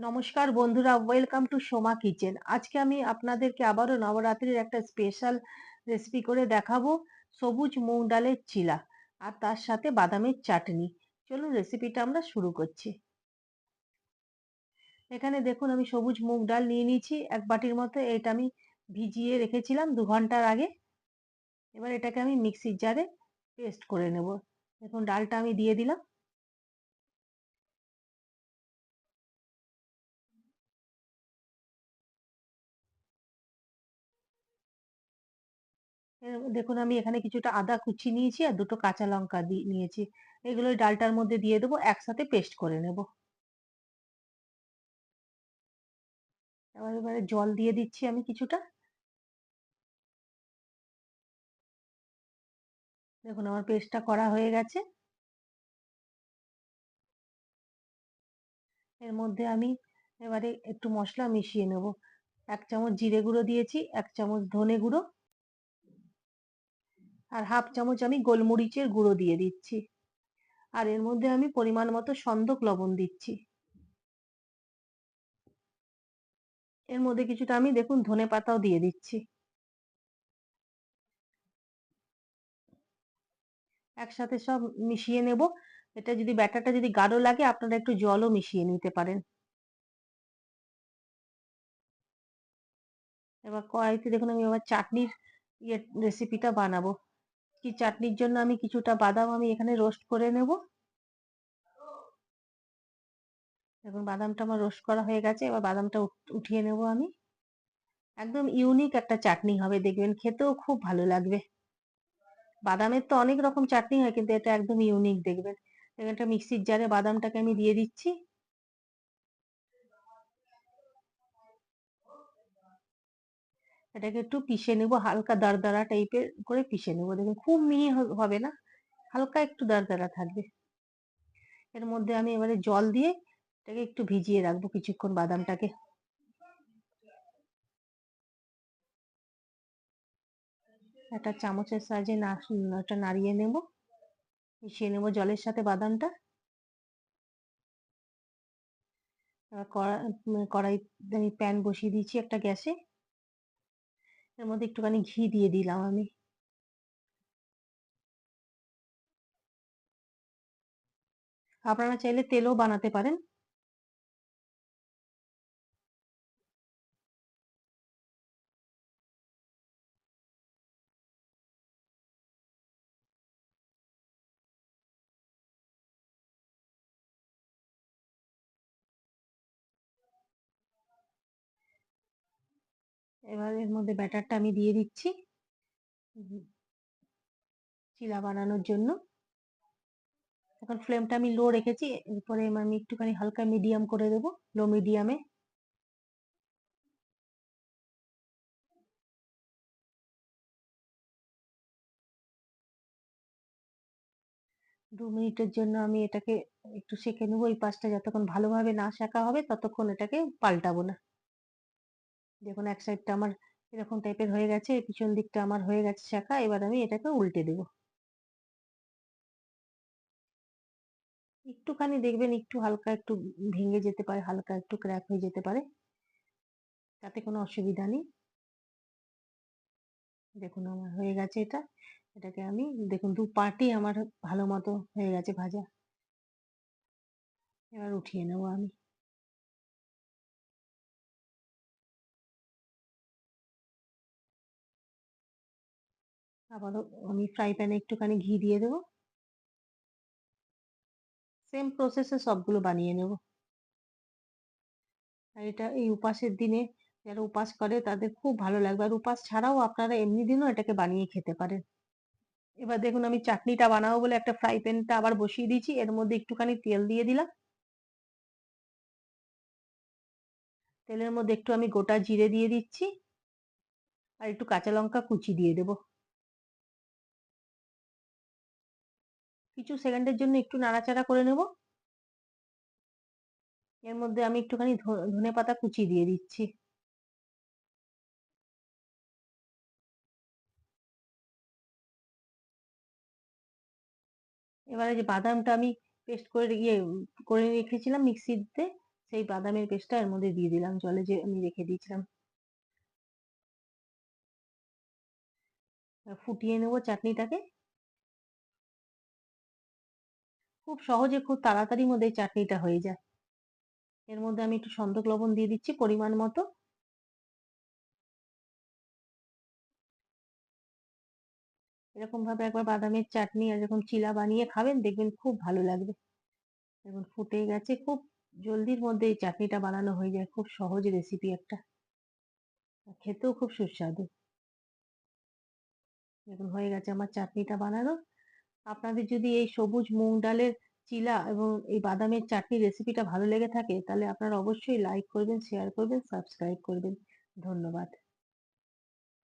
নমস্কার বন্ধুরা, welcome to Soma kitchen. আজকে আমি আপনাদেরকে আবারও নবরাত্রির একটা স্পেশাল রেসিপি করে দেখাবো, সবুজ মুগ ডালের চিলা আর তার সাথে বাদামের চাটনি। চলুন রেসিপিটা আমরা শুরু করছি। এখানে দেখুন আমি সবুজ মুগ ডাল নিয়ে নিয়েছি এক বাটির মতো। এটা আমি ভিজিয়ে রেখেছিলাম 2 ঘন্টার আগে। এবার এটাকে আমি মিক্সির জারে পেস্ট করে নেব। দেখুন ডালটা আমি দিয়ে দিলাম। দেখুন আমি এখানে কিছুটা আদা কুচি নিয়েছি আর দুটো কাঁচা লঙ্কা নিয়েছি। এগুলো ওই ডালটার মধ্যে দিয়ে দেবো, একসাথে পেস্ট করে নেব। এবারে জল দিয়ে দিচ্ছি আমি কিছুটা। দেখুন আমার পেস্টটা করা হয়ে গেছে। এর মধ্যে আমি এবারে একটু মশলা মিশিয়ে নেব। 1 চামচ জিরে গুঁড়ো দিয়েছি, 1 চামচ ধনে গুঁড়ো আর হাফ চামচ আমি গোলমরিচের গুঁড়ো দিয়ে দিচ্ছি। আর এর মধ্যে আমি পরিমাণ মতো সন্দক লবণ দিচ্ছি। এর মধ্যে কিছুটা আমি দেখুন ধনে পাতাও দিয়ে দিচ্ছি। একসাথে সব মিশিয়ে নেব। এটা যদি ব্যাটারটা যদি গাঢ় লাগে আপনারা একটু জলও মিশিয়ে নিতে পারেন। এবার কড়াইতে দেখুন আমি এবার চাটনির রেসিপিটা বানাবো। কি চাটনির জন্য আমি কিছুটা বাদাম আমি এখানে রোস্ট করে নেব। দেখুন বাদামটা আমার রোস্ট করা হয়ে গেছে। এবার বাদামটা উঠিয়ে নেব আমি। একদম ইউনিক একটা চাটনি হবে, দেখবেন খেতেও খুব ভালো লাগবে। বাদামের তো অনেক রকম চাটনি হয়, কিন্তু এটা একদম ইউনিক দেখবেন। দেখুন একটা মিক্সির জারে বাদামটাকে আমি দিয়ে দিচ্ছি। এটাকে একটু পিষে নেব, হালকা দরদরা টাইপের করে পিষে নেব। দেখুন খুব মিহি হবে না, হালকা একটু দরদরা থাকবে। এর মধ্যে আমি এবারে জল দিয়ে এটাকে একটু ভিজিয়ে রাখবো কিছুক্ষণ বাদামটাকে। একটা চামচের সাহায্যে ওটা নাড়িয়ে নেব, মিশিয়ে নেব জলের সাথে বাদামটা। এবার কড়াইতে আমি প্যান বসিয়ে দিয়েছি একটা গ্যাসে। এর মধ্যে একটুখানি ঘি দিয়ে দিলাম আমি। আপনারা চাইলে তেলও বানাতে পারেন। এবার এর মধ্যে ব্যাটারটা আমি দিয়ে দিচ্ছি চিলা বানানোর জন্য। এখন ফ্লেমটা আমি লো রেখেছি। এরপরে আমি একটুখানি হালকা মিডিয়াম করে দেবো, লো মিডিয়ামে। 2 মিনিটের জন্য আমি এটাকে একটু সেঁকে নেবো। এই পাশটা যতক্ষণ ভালোভাবে না সেঁকা হবে ততক্ষণ এটাকে পাল্টাবো না। দেখুন এক সাইডটা আমার এরকম টাইপের হয়ে গেছে, পিছন দিকটা আমার হয়ে গেছে সেঁকা। এবার আমি এটাকে উল্টে দেবো। একটুখানি দেখবেন একটু হালকা একটু ভেঙে যেতে পারে, হালকা একটু ক্র্যাক হয়ে যেতে পারে, তাতে কোনো অসুবিধা নেই। দেখুন আমার হয়ে গেছে এটা। এটাকে আমি দেখুন 2 পার্টই আমার ভালো মতো হয়ে গেছে ভাজা। এবার উঠিয়ে নেবো আমি। আবারও আমি ফ্রাই প্যানে একটুখানি ঘি দিয়ে দেবো। সেম প্রসেসে সবগুলো বানিয়ে নেব। আর এটা এই উপাসের দিনে যারা উপাস করে তাদের খুব ভালো লাগবে। আর উপাস ছাড়াও আপনারা এমনি দিনও এটাকে বানিয়ে খেতে পারেন। এবার দেখুন আমি চাটনিটা বানাবো বলে একটা ফ্রাই প্যানটা আবার বসিয়ে দিয়েছি। এর মধ্যে একটুখানি তেল দিয়ে দিলাম। তেলের মধ্যে একটু আমি গোটা জিরে দিয়ে দিচ্ছি আর একটু কাঁচা লঙ্কা কুচি দিয়ে দেবো। কিছু সেকেন্ডের জন্য একটু নাড়াচাড়া করে নেব। এর মধ্যে আমি একটুখানি ধনে পাতা কুচি দিয়ে দিচ্ছি। এবারে যে বাদামটা আমি পেস্ট করে করে রেখেছিলাম মিক্সিতে, সেই বাদামের পেস্টটা এর মধ্যে দিয়ে দিলাম, জলে যে আমি রেখে দিয়েছিলাম। ফুটিয়ে নেব চাটনিটাকে। খুব সহজে, খুব তাড়াতাড়ির মধ্যে এই চাটনিটা হয়ে যায়। এর মধ্যে আমি একটু সন্দক লবণ দিয়ে দিচ্ছি পরিমাণ মতো। এরকম ভাবে একবার বাদামের চাটনি আর এরকম চিলা বানিয়ে খাবেন, দেখবেন খুব ভালো লাগবে। দেখুন ফুটে গেছে, খুব জলদির মধ্যে এই চাটনিটা বানানো হয়ে যায়, খুব সহজ রেসিপি একটা, আর খেতেও খুব সুস্বাদু। দেখুন হয়ে গেছে আমার চাটনিটা বানানো। আপনাদের যদি এই সবুজ মুগ ডালের চিলা এবং এই বাদামের চাটনি রেসিপিটা ভালো লেগে থাকে, তাহলে আপনারা অবশ্যই লাইক করবেন, শেয়ার করবেন, সাবস্ক্রাইব করবেন। ধন্যবাদ।